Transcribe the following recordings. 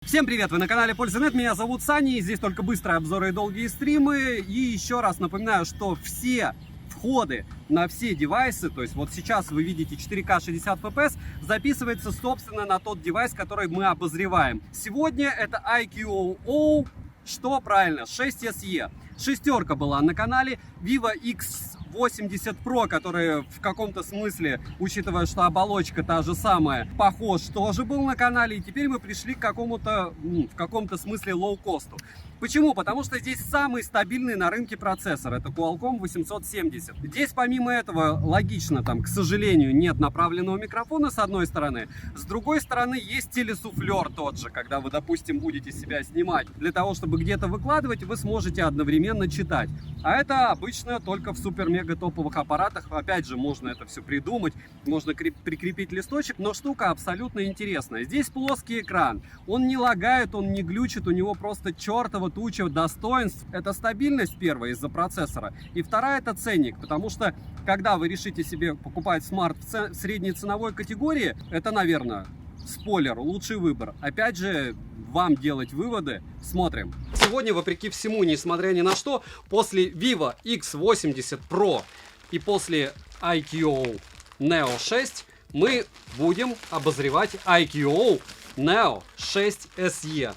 Всем привет! Вы на канале Польза.нет, меня зовут Саня, и здесь только быстрые обзоры и долгие стримы. И еще раз напоминаю, что все входы на все девайсы, то есть вот сейчас вы видите 4К 60 FPS, записывается собственно на тот девайс, который мы обозреваем. Сегодня это iQOO, что правильно, 6SE. Шестерка была на канале, Vivo X80 Pro, который в каком-то смысле, учитывая, что оболочка та же самая, похож, тоже был на канале. И теперь мы пришли к какому-то, в каком-то смысле, лоу-косту. Почему? Потому что здесь самый стабильный на рынке процессор. Это Qualcomm 870. Здесь, помимо этого, логично, там, к сожалению, нет направленного микрофона с одной стороны. С другой стороны, есть телесуфлер тот же. Когда вы, допустим, будете себя снимать, для того, чтобы где-то выкладывать, вы сможете одновременно читать. А это обычно только в супер-мега топовых аппаратах. Опять же, можно это все придумать, можно прикрепить листочек, но штука абсолютно интересная. Здесь плоский экран, он не лагает, он не глючит, у него просто чертова туча достоинств. Это стабильность первая из-за процессора, и вторая это ценник, потому что когда вы решите себе покупать смарт в средней ценовой категории, это, наверное, спойлер, лучший выбор. Опять же, вам делать выводы. Смотрим. Сегодня, вопреки всему, несмотря ни на что, после Vivo X80 Pro и после iQOO Neo 6 мы будем обозревать iQOO Neo 6 SE.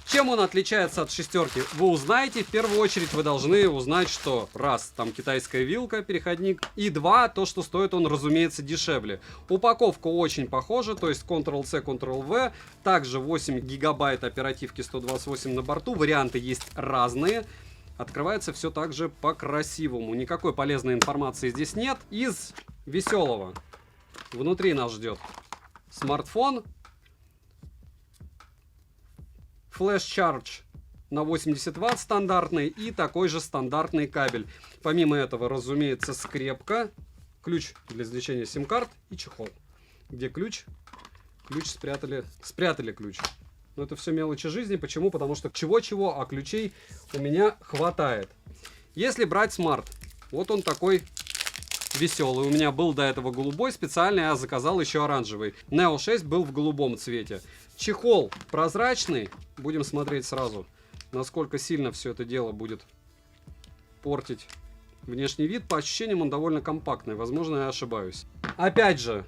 Чем он отличается от шестерки, вы узнаете. В первую очередь вы должны узнать, что раз, там китайская вилка, переходник, и два, то, что стоит он, разумеется, дешевле. Упаковка очень похожа, то есть Ctrl-C, Ctrl-V, также 8 гигабайт оперативки 128 на борту, варианты есть разные. Открывается все так же по-красивому, никакой полезной информации здесь нет. Из веселого внутри нас ждет смартфон, Flash Charge на 80 Вт стандартный и такой же стандартный кабель. Помимо этого, разумеется, скрепка, ключ для извлечения сим-карт и чехол. Где ключ? Ключ спрятали ключ. Но это все мелочи жизни. Почему? Потому что чего-чего, а ключей у меня хватает. Если брать смарт, вот он такой веселый. У меня был до этого голубой, специально я заказал еще оранжевый. Neo 6 был в голубом цвете. Чехол прозрачный. Будем смотреть сразу, насколько сильно все это дело будет портить внешний вид. По ощущениям он довольно компактный. Возможно, я ошибаюсь. Опять же,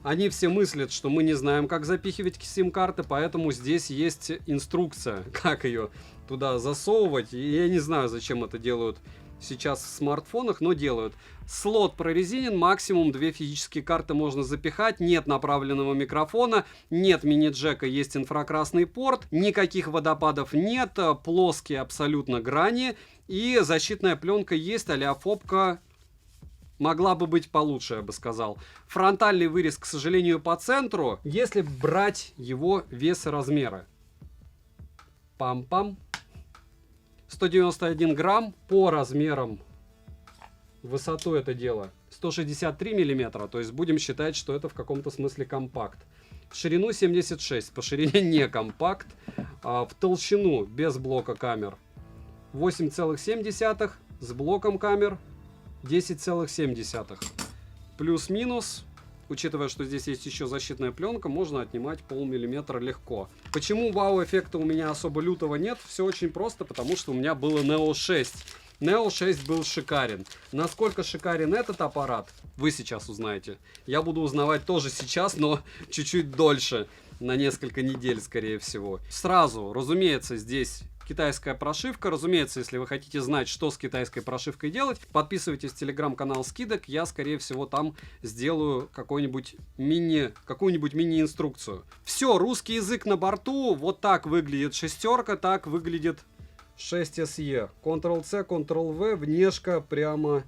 они все мыслят, что мы не знаем, как запихивать сим-карты, поэтому здесь есть инструкция, как ее туда засовывать. И я не знаю, зачем это делают сейчас в смартфонах, но делают. Слот прорезинен, максимум 2 физические карты можно запихать, нет направленного микрофона, нет мини-джека, есть инфракрасный порт, никаких водопадов нет, плоские абсолютно грани, и защитная пленка есть, а-ля фобка могла бы быть получше, я бы сказал. Фронтальный вырез, к сожалению, по центру, если брать его вес и размеры. Пам-пам. 191 грамм по размерам, высоту это дело 163 миллиметра, то есть будем считать, что это в каком-то смысле компакт. В ширину 76, по ширине не компакт, в толщину без блока камер 8,7, с блоком камер 10,7. Плюс-минус, учитывая, что здесь есть еще защитная пленка, можно отнимать полмиллиметра легко. Почему вау-эффекта у меня особо лютого нет? Все очень просто, потому что у меня было Neo 6. Neo 6 был шикарен. Насколько шикарен этот аппарат, вы сейчас узнаете. Я буду узнавать тоже сейчас, но чуть-чуть дольше. На несколько недель, скорее всего. Сразу, разумеется, здесь китайская прошивка. Разумеется, если вы хотите знать, что с китайской прошивкой делать, подписывайтесь в телеграм-канал скидок. Я, скорее всего, там сделаю какую-нибудь мини-инструкцию. Все, русский язык на борту. Вот так выглядит шестерка, так выглядит 6SE. Ctrl-C, Ctrl-V, внешка прямо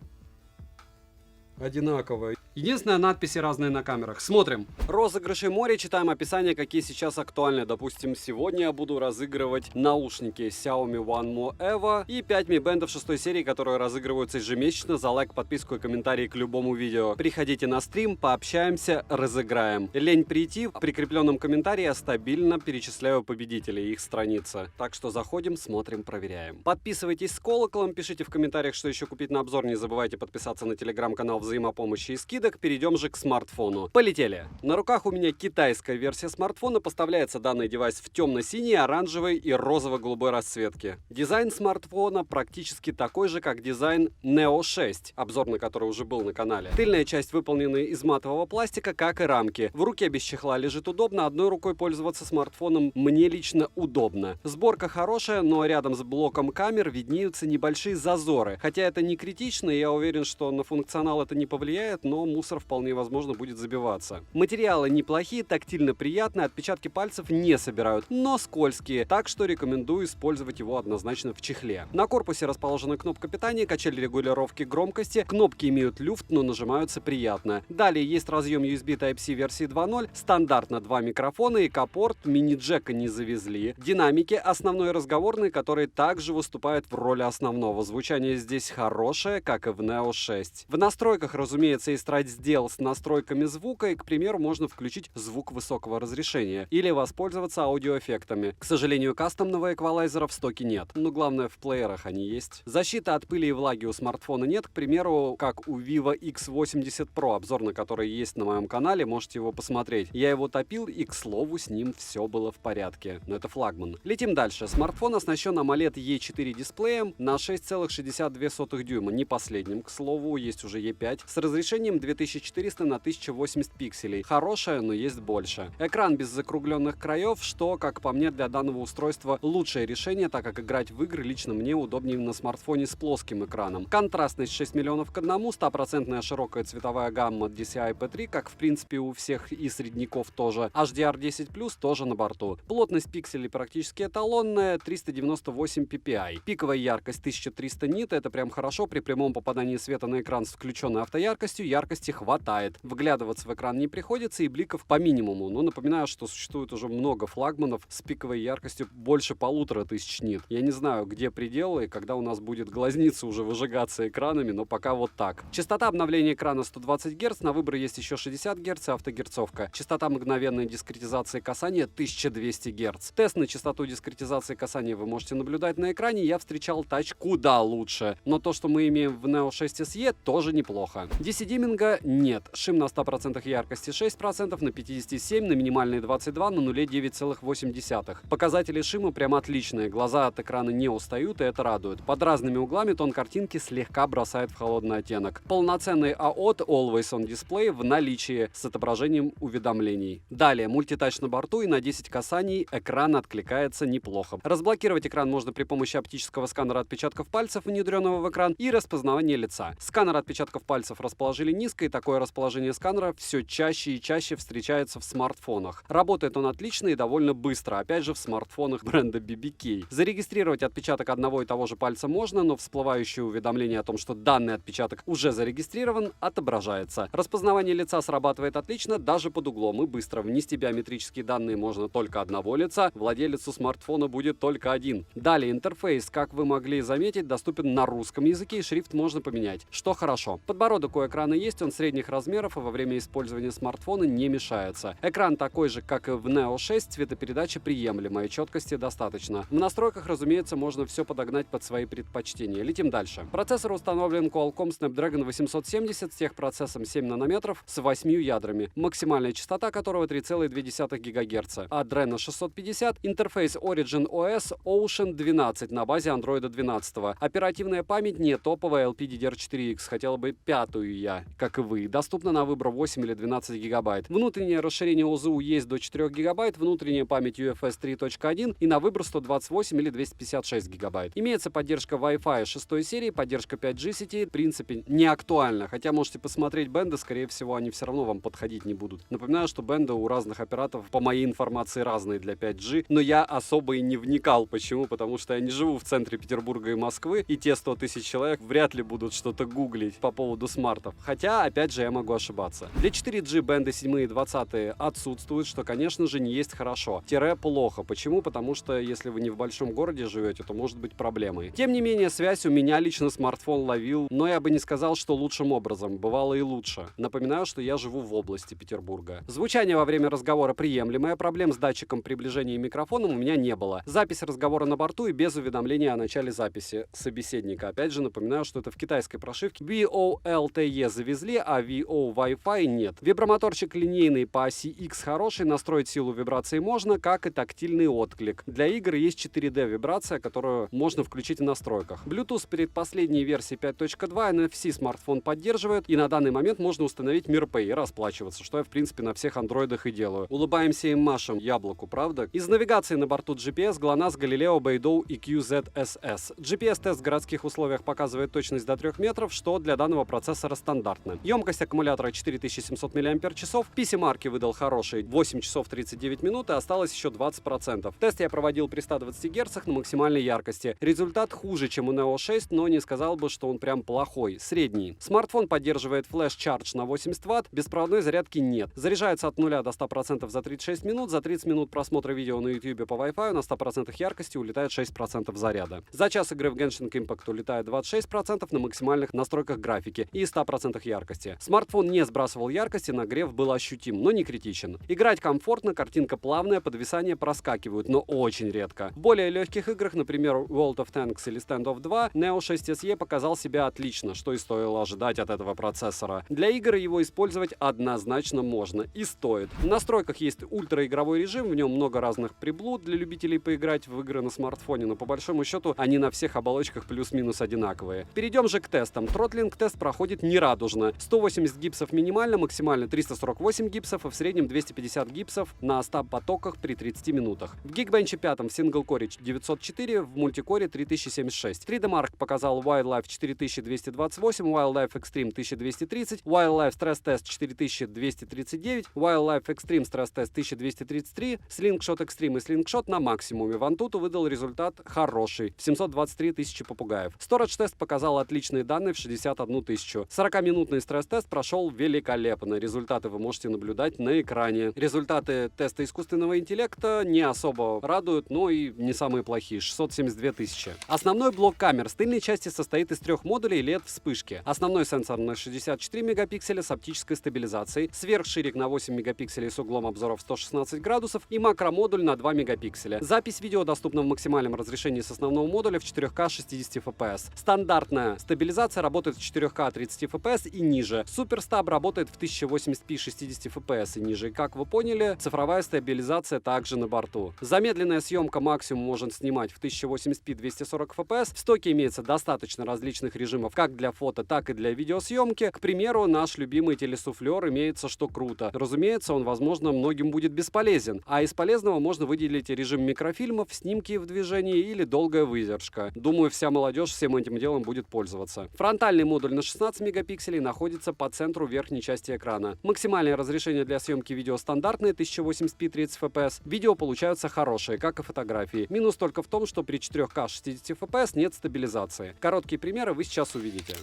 одинаковая. Единственное, надписи разные на камерах. Смотрим. Розыгрыши море. Читаем описание, какие сейчас актуальны. Допустим, сегодня я буду разыгрывать наушники Xiaomi OneMo Evo и 5 Mi Band 6 серии, которые разыгрываются ежемесячно за лайк, подписку и комментарий к любому видео. Приходите на стрим, пообщаемся, разыграем. Лень прийти, в прикрепленном комментарии я стабильно перечисляю победителей и их страницы. Так что заходим, смотрим, проверяем. Подписывайтесь с колоколом, пишите в комментариях, что еще купить на обзор. Не забывайте подписаться на телеграм-канал взаимопомощи и скидок, перейдем же к смартфону. Полетели! На руках у меня китайская версия смартфона. Поставляется данный девайс в темно-синей, оранжевой и розово-голубой расцветке. Дизайн смартфона практически такой же, как дизайн Neo 6, обзор на который уже был на канале. Тыльная часть выполнена из матового пластика, как и рамки. В руке без чехла лежит удобно, одной рукой пользоваться смартфоном мне лично удобно. Сборка хорошая, но рядом с блоком камер виднеются небольшие зазоры. Хотя это не критично, и я уверен, что на функционал это не повлияет, но мусор вполне возможно будет забиваться. Материалы неплохие, тактильно приятные, отпечатки пальцев не собирают, но скользкие, так что рекомендую использовать его однозначно в чехле. На корпусе расположена кнопка питания, качель регулировки громкости, кнопки имеют люфт, но нажимаются приятно. Далее есть разъем USB Type-C версии 2.0, стандартно 2 микрофона, эко-порт, мини-джека не завезли, динамики основной разговорный, который также выступает в роли основного. Звучание здесь хорошее, как и в Neo 6. В настройках, разумеется, есть раздел с настройками звука, и, к примеру, можно включить звук высокого разрешения или воспользоваться аудиоэффектами. К сожалению, кастомного эквалайзера в стоке нет, но главное, в плеерах они есть. Защиты от пыли и влаги у смартфона нет, к примеру, как у Vivo X80 Pro, обзор на который есть на моем канале, можете его посмотреть. Я его топил, и, к слову, с ним все было в порядке. Но это флагман. Летим дальше. Смартфон оснащен AMOLED E4 дисплеем на 6,62 дюйма, не последним, к слову, есть уже E5, с разрешением 2400 на 1080 пикселей. Хорошая, но есть больше. Экран без закругленных краев, что, как по мне, для данного устройства лучшее решение, так как играть в игры лично мне удобнее на смартфоне с плоским экраном. Контрастность 6 миллионов к 1, 100% широкая цветовая гамма DCI-P3, как в принципе у всех и средняков тоже. HDR10+, тоже на борту. Плотность пикселей практически эталонная, 398 ppi. Пиковая яркость 1300 нит, это прям хорошо, при прямом попадании света на экран с включенной автояркостью яркости хватает. Вглядываться в экран не приходится и бликов по минимуму, но напоминаю, что существует уже много флагманов с пиковой яркостью больше 1500 нит. Я не знаю, где пределы и когда у нас будет глазница уже выжигаться экранами, но пока вот так. Частота обновления экрана 120 Гц, на выбор есть еще 60 Гц и автогерцовка. Частота мгновенной дискретизации касания 1200 Гц. Тест на частоту дискретизации касания вы можете наблюдать на экране, я встречал тач куда лучше, но то, что мы имеем в Neo 6 SE, тоже неплохо. DC-диминга нет, шим на 100% яркости 6%, на 57, на минимальной 22, на нуле 9,8. Показатели шима прям отличные, глаза от экрана не устают, и это радует. Под разными углами тон картинки слегка бросает в холодный оттенок. Полноценный AOT Always On Display в наличии с отображением уведомлений. Далее, мультитач на борту, и на 10 касаний экран откликается неплохо. Разблокировать экран можно при помощи оптического сканера отпечатков пальцев, внедренного в экран, и распознавания лица. Сканер отпечатков пальцев расположили низко, и такое расположение сканера все чаще и чаще встречается в смартфонах. Работает он отлично и довольно быстро, опять же в смартфонах бренда BBK. Зарегистрировать отпечаток одного и того же пальца можно, но всплывающее уведомление о том, что данный отпечаток уже зарегистрирован, отображается. Распознавание лица срабатывает отлично, даже под углом и быстро. Внести биометрические данные можно только одного лица, владелицу смартфона будет только один. Далее интерфейс, как вы могли заметить, доступен на русском языке, и шрифт можно поменять, что хорошо. Подбородок у экрана есть, он средних размеров, и во время использования смартфона не мешается. Экран такой же, как и в Neo 6, цветопередача приемлемая, четкости достаточно. В настройках, разумеется, можно все подогнать под свои предпочтения. Летим дальше. Процессор установлен Qualcomm Snapdragon 870 с техпроцессом 7 нанометров с 8 ядрами, максимальная частота которого 3,2 ГГц. Adreno 650, интерфейс Origin OS Ocean 12 на базе Android 12. Оперативная память не топовая LPDDR4X, хотела бы пятую я, как и вы. Доступна на выбор 8 или 12 гигабайт. Внутреннее расширение ОЗУ есть до 4 гигабайт, внутренняя память UFS 3.1 и на выбор 128 или 256 гигабайт. Имеется поддержка Wi-Fi 6 серии, поддержка 5G сети, в принципе, не актуально. Хотя можете посмотреть бенды, скорее всего, они все равно вам подходить не будут. Напоминаю, что бенды у разных операторов, по моей информации, разные для 5G, но я особо и не вникал. Почему? Потому что я не живу в центре Петербурга и Москвы, и те 100 тысяч человек вряд ли будут что-то гуглить по поводу смартов. Хотя, опять же, я могу ошибаться. Для 4G бенды 7 и 20 отсутствуют, что, конечно же, не есть хорошо. Тире плохо. Почему? Потому что, если вы не в большом городе живете, то может быть проблемой. Тем не менее, связь у меня лично смартфон ловил, но я бы не сказал, что лучшим образом. Бывало и лучше. Напоминаю, что я живу в области Петербурга. Звучание во время разговора приемлемое, проблем с датчиком приближения и микрофоном у меня не было. Запись разговора на борту и без уведомления о начале записи собеседника. Опять же, напоминаю, что это в китайской прошивке VOS LTE завезли, а VO Wi-Fi нет. Вибромоторчик линейный по оси X хороший, настроить силу вибрации можно, как и тактильный отклик. Для игр есть 4D вибрация, которую можно включить в настройках. Bluetooth предпоследней версии 5.2, NFC смартфон поддерживает, и на данный момент можно установить MirPay и расплачиваться, что я в принципе на всех андроидах и делаю. Улыбаемся и машем яблоку, правда? Из навигации на борту GPS GLONASS, Galileo, Beidou и QZSS. GPS-тест в городских условиях показывает точность до 3 метров, что для данного процессора стандартно. Емкость аккумулятора 4700 мАч. PC-марки выдал хороший 8 часов 39 минут и осталось еще 20%. Тест я проводил при 120 Гц на максимальной яркости. Результат хуже, чем у Neo 6, но не сказал бы, что он прям плохой, средний. Смартфон поддерживает Flash Charge на 80 Вт, беспроводной зарядки нет. Заряжается от 0 до 100% за 36 минут, за 30 минут просмотра видео на YouTube по Wi-Fi на 100% яркости улетает 6% заряда. За час игры в Genshin Impact улетает 26% на максимальных настройках графики и 100% яркости. Смартфон не сбрасывал яркости, нагрев был ощутим, но не критичен. Играть комфортно, картинка плавная, подвисания проскакивают, но очень редко. В более легких играх, например, World of Tanks или Stand of 2, Neo 6 SE показал себя отлично, что и стоило ожидать от этого процессора. Для игр его использовать однозначно можно и стоит. В настройках есть ультраигровой режим, в нем много разных приблуд для любителей поиграть в игры на смартфоне, но по большому счету они на всех оболочках плюс-минус одинаковые. Перейдем же к тестам. Тротлинг-тест проходит нерадужно. 180 гипсов минимально, максимально 348 гипсов и в среднем 250 гипсов на 100 потоках при 30 минутах. В Geekbench 5 в синглкоре 904, в мультикоре 3076. Freedom Arc показал Wildlife 4228, Wildlife Extreme 1230, Wildlife Stress Test 4239, Wildlife Extreme Stress Test 1233, Slingshot Extreme и Slingshot на максимуме. В Antutu выдал результат хороший, 723 тысячи попугаев. Storage тест показал отличные данные в 61 тысячу. 40-минутный стресс-тест прошел великолепно. Результаты вы можете наблюдать на экране. Результаты теста искусственного интеллекта не особо радуют, но и не самые плохие. 672 тысячи. Основной блок камер с тыльной части состоит из 3 модулей LED-вспышки. Основной сенсор на 64 мегапикселя с оптической стабилизацией, сверхширик на 8 мегапикселей с углом обзора в 116 градусов и макромодуль на 2 мегапикселя. Запись видео доступна в максимальном разрешении с основного модуля в 4К 60 FPS. Стандартная стабилизация работает в 4К 30 FPS и ниже. Суперстаб работает в 1080p 60 FPS и ниже. И как вы поняли, цифровая стабилизация также на борту. Замедленная съемка максимум можно снимать в 1080p 240 FPS. В стоке имеется достаточно различных режимов как для фото, так и для видеосъемки. К примеру, наш любимый телесуфлер имеется, что круто. Разумеется, он, возможно, многим будет бесполезен. А из полезного можно выделить режим микрофильмов, снимки в движении или долгая выдержка. Думаю, вся молодежь всем этим делом будет пользоваться. Фронтальный модуль на 16 мегапикселей находится по центру верхней части экрана. Максимальное разрешение для съемки видео стандартное 1080p 30 FPS. Видео получаются хорошие, как и фотографии. Минус только в том, что при 4К 60 FPS нет стабилизации. Короткие примеры вы сейчас увидите.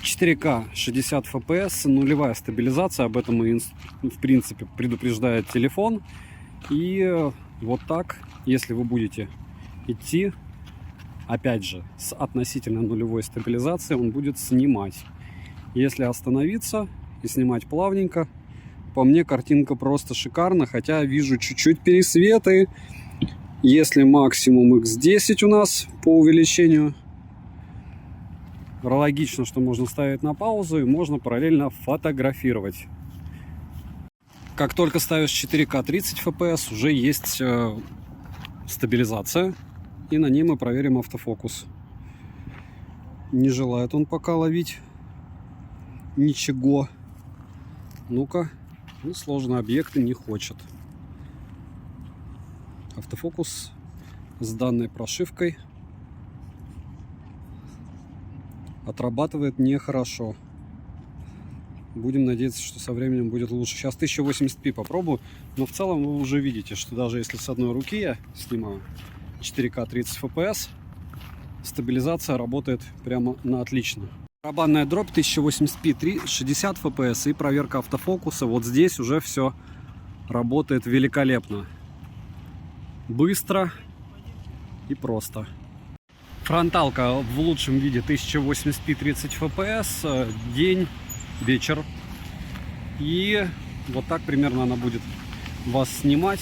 4К 60 FPS, нулевая стабилизация, об этом и в принципе предупреждает телефон. И вот так, если вы будете идти, опять же, с относительно нулевой стабилизацией, он будет снимать. Если остановиться и снимать плавненько, по мне картинка просто шикарна, хотя вижу чуть-чуть пересветы. Если максимум X10 у нас по увеличению, логично, что можно ставить на паузу и можно параллельно фотографировать. Как только ставишь 4К 30 FPS, уже есть стабилизация, и на ней мы проверим автофокус. Не желает он пока ловить ничего. Ну-ка, сложные объекты не хочет. Автофокус с данной прошивкой отрабатывает нехорошо. Будем надеяться, что со временем будет лучше. Сейчас 1080p попробую, но в целом вы уже видите, что даже если с одной руки я снимаю 4К 30 FPS, стабилизация работает прямо на отлично. Барабанная дробь 1080p 60 FPS и проверка автофокуса. Вот здесь уже все работает великолепно. Быстро и просто. Фронталка в лучшем виде 1080p 30 FPS, день, вечер. И вот так примерно она будет вас снимать.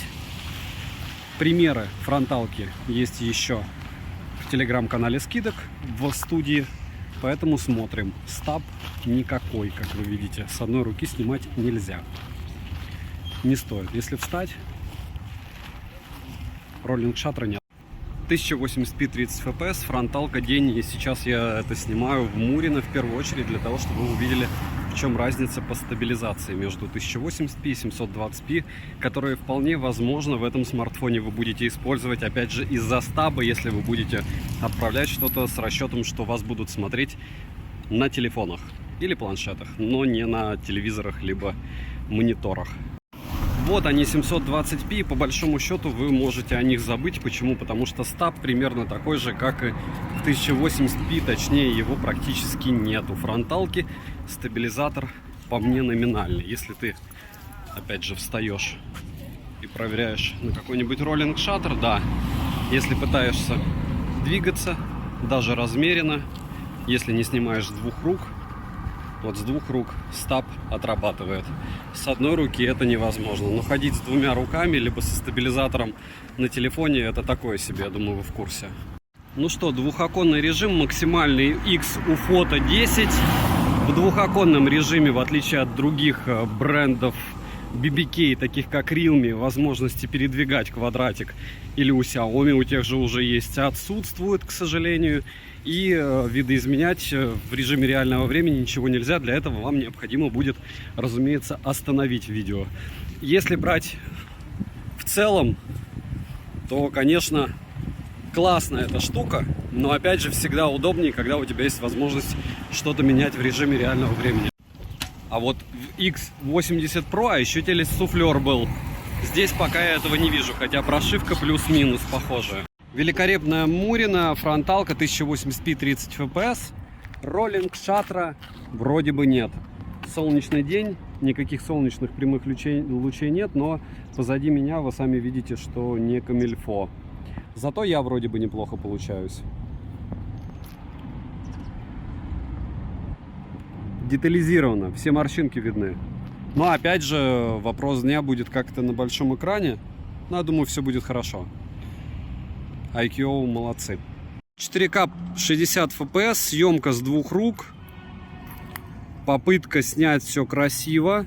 Примеры фронталки есть еще в телеграм-канале скидок в студии. Поэтому смотрим. Стаб никакой, как вы видите. С одной руки снимать нельзя. Не стоит. Если встать, роллинг шаттера нет. 1080p 30 fps, фронталка день. И сейчас я это снимаю в Мурино в первую очередь для того, чтобы вы увидели, в чем разница по стабилизации между 1080p и 720p, которые вполне возможно в этом смартфоне вы будете использовать, опять же, из-за стаба, если вы будете отправлять что-то с расчетом, что вас будут смотреть на телефонах или планшетах, но не на телевизорах либо мониторах. Вот они 720p, и по большому счету вы можете о них забыть. Почему? Потому что стаб примерно такой же, как и в 1080p, точнее его практически нет. У фронталки стабилизатор по мне номинальный. Если ты, опять же, встаешь и проверяешь на какой-нибудь роллинг шаттер, да, если пытаешься двигаться, даже размеренно, если не снимаешь с двух рук, вот с двух рук стаб отрабатывает. С одной руки это невозможно. Но ходить с двумя руками, либо со стабилизатором на телефоне, это такое себе, я думаю, вы в курсе. Ну что, двухоконный режим, максимальный X у фото 10. В двухоконном режиме, в отличие от других брендов BBK, таких как Realme, возможности передвигать квадратик, или у Xiaomi, у тех же уже есть, отсутствует, к сожалению. И видоизменять в режиме реального времени ничего нельзя. Для этого вам необходимо будет, разумеется, остановить видео. Если брать в целом, то, конечно, классная эта штука. Но, опять же, всегда удобнее, когда у тебя есть возможность что-то менять в режиме реального времени. А вот в X80 Pro еще телесуфлер был. Здесь пока я этого не вижу, хотя прошивка плюс-минус похожая. Великолепная Мурино, фронталка 1080p 30 fps, роллинг шаттера вроде бы нет. Солнечный день, никаких солнечных прямых лучей нет, но позади меня вы сами видите, что не камильфо. Зато я вроде бы неплохо получаюсь. Детализировано, все морщинки видны. Но опять же, вопрос дня будет как-то на большом экране. Но я думаю, все будет хорошо. IQO молодцы. 4К 60 FPS, съемка с двух рук. Попытка снять все красиво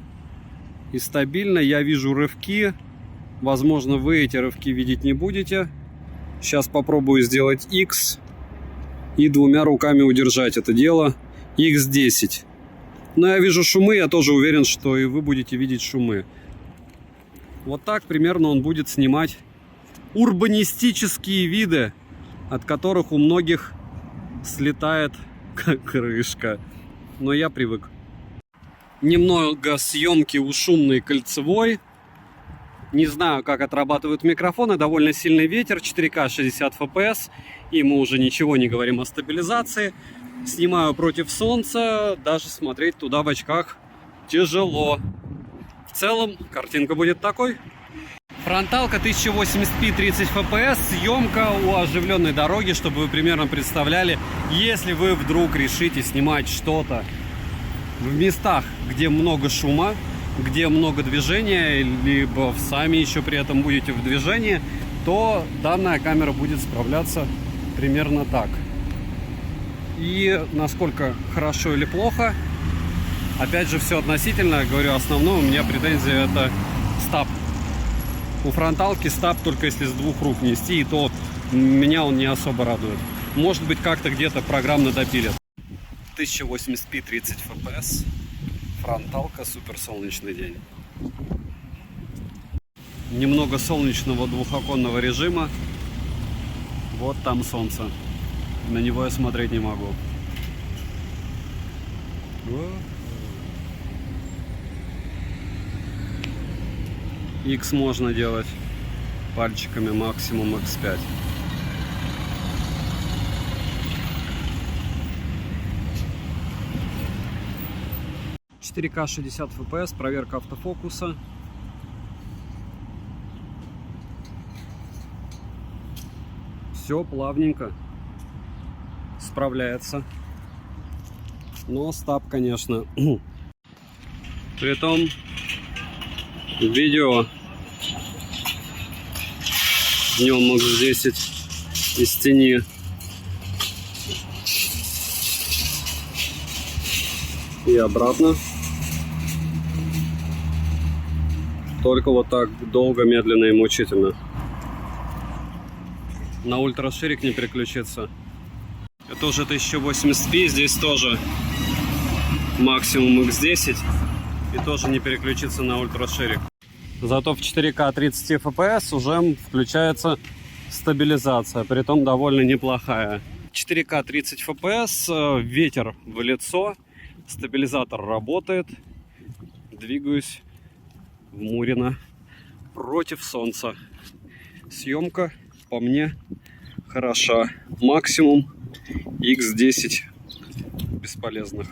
и стабильно. Я вижу рывки. Возможно, вы эти рывки видеть не будете. Сейчас попробую сделать X и двумя руками удержать это дело. X10. Но я вижу шумы, я тоже уверен, что и вы будете видеть шумы. Вот так примерно он будет снимать урбанистические виды, от которых у многих слетает крышка. Но я привык. Немного съемки у шумной кольцевой. Не знаю, как отрабатывают микрофоны. Довольно сильный ветер, 4К 60 fps. И мы уже ничего не говорим о стабилизации. Снимаю против солнца. Даже смотреть туда в очках тяжело. В целом, картинка будет такой. Фронталка 1080p 30 fps, съемка у оживленной дороги, чтобы вы примерно представляли, если вы вдруг решите снимать что-то в местах, где много шума, где много движения, либо сами еще при этом будете в движении, то данная камера будет справляться примерно так. И насколько хорошо или плохо, опять же, все относительно. Говорю, основное у меня претензия — это стаб. У фронталки стаб только если с двух рук нести, и то меня он не особо радует. Может быть, как-то где-то программно допилят. 1080p 30 fps, фронталка, супер солнечный день. Немного солнечного двухоконного режима. Вот там солнце. На него я смотреть не могу. X можно делать пальчиками, максимум X5. «4К 60 fps», проверка автофокуса. Все плавненько справляется. Но стаб, конечно. Притом видео днем X10 из тени и обратно. Только вот так долго, медленно и мучительно. На ультраширик не переключиться. Это уже 1080p, здесь тоже максимум X10. И тоже не переключиться на ультраширик. Зато в 4К 30 FPS уже включается стабилизация, притом довольно неплохая. 4К 30 FPS, ветер в лицо, стабилизатор работает. Двигаюсь в Мурино против солнца. Съемка по мне хороша. Максимум X10 бесполезных.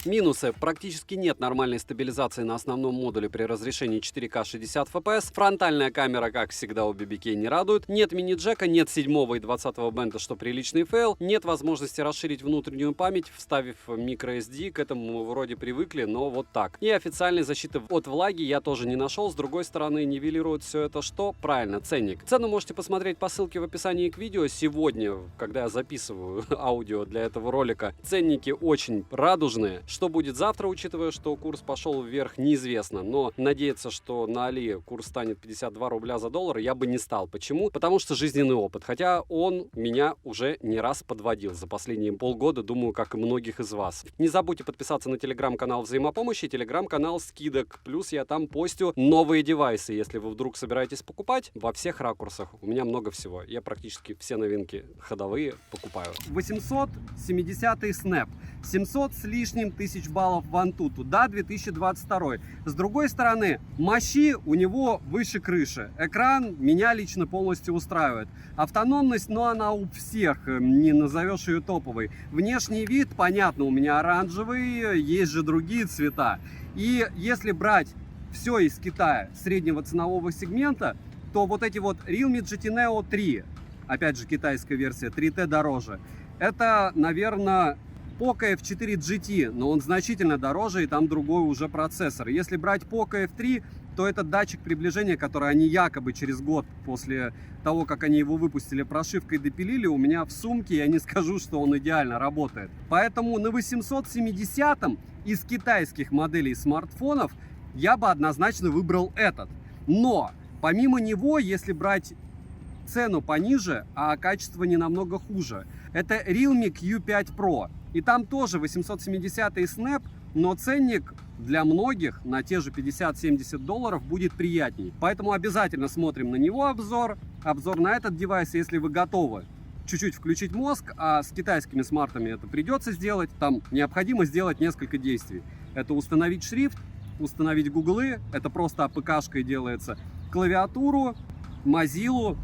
Минусы. Практически нет нормальной стабилизации на основном модуле при разрешении 4К 60 FPS. Фронтальная камера, как всегда, у BBK не радует. Нет мини-джека, нет 7 и 20 бенда, что приличный фейл. Нет возможности расширить внутреннюю память, вставив microSD. К этому мы вроде привыкли, но вот так. И официальной защиты от влаги я тоже не нашел. С другой стороны, нивелирует все это что? Правильно, ценник. Цену можете посмотреть по ссылке в описании к видео. Сегодня, когда я записываю аудио для этого ролика, ценники очень радужные. Что будет завтра, учитывая, что курс пошел вверх, неизвестно. Но надеяться, что на Али курс станет 52 рубля за доллар, я бы не стал. Почему? Потому что жизненный опыт. Хотя он меня уже не раз подводил за последние полгода, думаю, как и многих из вас. Не забудьте подписаться на телеграм-канал взаимопомощи, телеграм-канал скидок. Плюс я там постю новые девайсы, если вы вдруг собираетесь покупать, во всех ракурсах. У меня много всего. Я практически все новинки ходовые покупаю. 870-й Snap. 700 с лишним тысяч баллов в Antutu. Да, 2022. С другой стороны, мощи у него выше крыши. Экран меня лично полностью устраивает. Автономность, но она у всех, не назовешь ее топовой. Внешний вид, понятно, у меня оранжевый, есть же другие цвета. И если брать все из Китая среднего ценового сегмента, то вот эти вот Realme GT Neo 3, опять же китайская версия, 3T дороже, это, наверное, Poco F4 GT, но он значительно дороже, и там другой уже процессор. Если брать Poco F3, то этот датчик приближения, который они якобы через год после того, как они его выпустили, прошивкой допилили, у меня в сумке, я не скажу, что он идеально работает. Поэтому на 870-м из китайских моделей смартфонов я бы однозначно выбрал этот. Но помимо него, если брать цену пониже, а качество не намного хуже, это Realme Q5 Pro. И там тоже 870-й Snap, но ценник для многих на те же 50-70 долларов будет приятней. Поэтому обязательно смотрим на него обзор на этот девайс, если вы готовы чуть-чуть включить мозг, а с китайскими смартами это придется сделать. Там необходимо сделать несколько действий. Это установить шрифт, установить гуглы, это просто АПК-шкой делается, клавиатуру, Mozilla.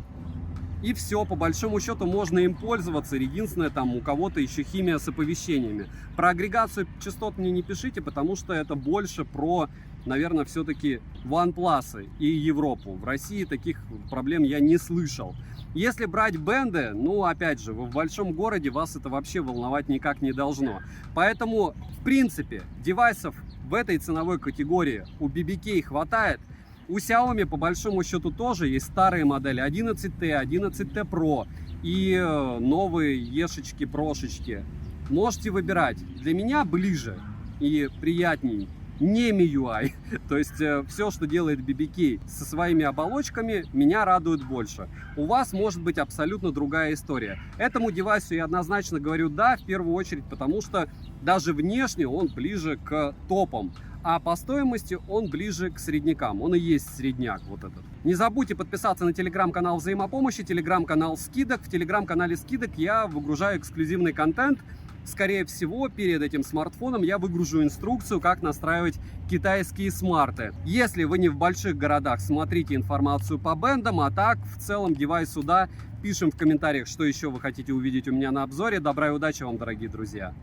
И все, по большому счету можно им пользоваться. Единственное, там у кого-то еще химия с оповещениями. Про агрегацию частот мне не пишите, потому что это больше про, наверное, все-таки OnePlus и Европу. В России таких проблем я не слышал. Если брать бенды, ну, опять же, в большом городе вас это вообще волновать никак не должно. Поэтому, в принципе, девайсов в этой ценовой категории у BBK хватает. У Xiaomi по большому счету тоже есть старые модели 11T, 11T Pro и новые Ешечки, Прошечки. Можете выбирать. Для меня ближе и приятней не MIUI. То есть все, что делает BBK со своими оболочками, меня радует больше. У вас может быть абсолютно другая история. Этому девайсу я однозначно говорю да, в первую очередь, потому что даже внешне он ближе к топам. А по стоимости он ближе к среднякам. Он и есть средняк вот этот. Не забудьте подписаться на телеграм-канал взаимопомощи, телеграм-канал скидок. В телеграм-канале скидок я выгружаю эксклюзивный контент. Скорее всего, перед этим смартфоном я выгружу инструкцию, как настраивать китайские смарты. Если вы не в больших городах, смотрите информацию по бендам, а так, в целом, девайс сюда. Пишем в комментариях, что еще вы хотите увидеть у меня на обзоре. Добра и удачи вам, дорогие друзья!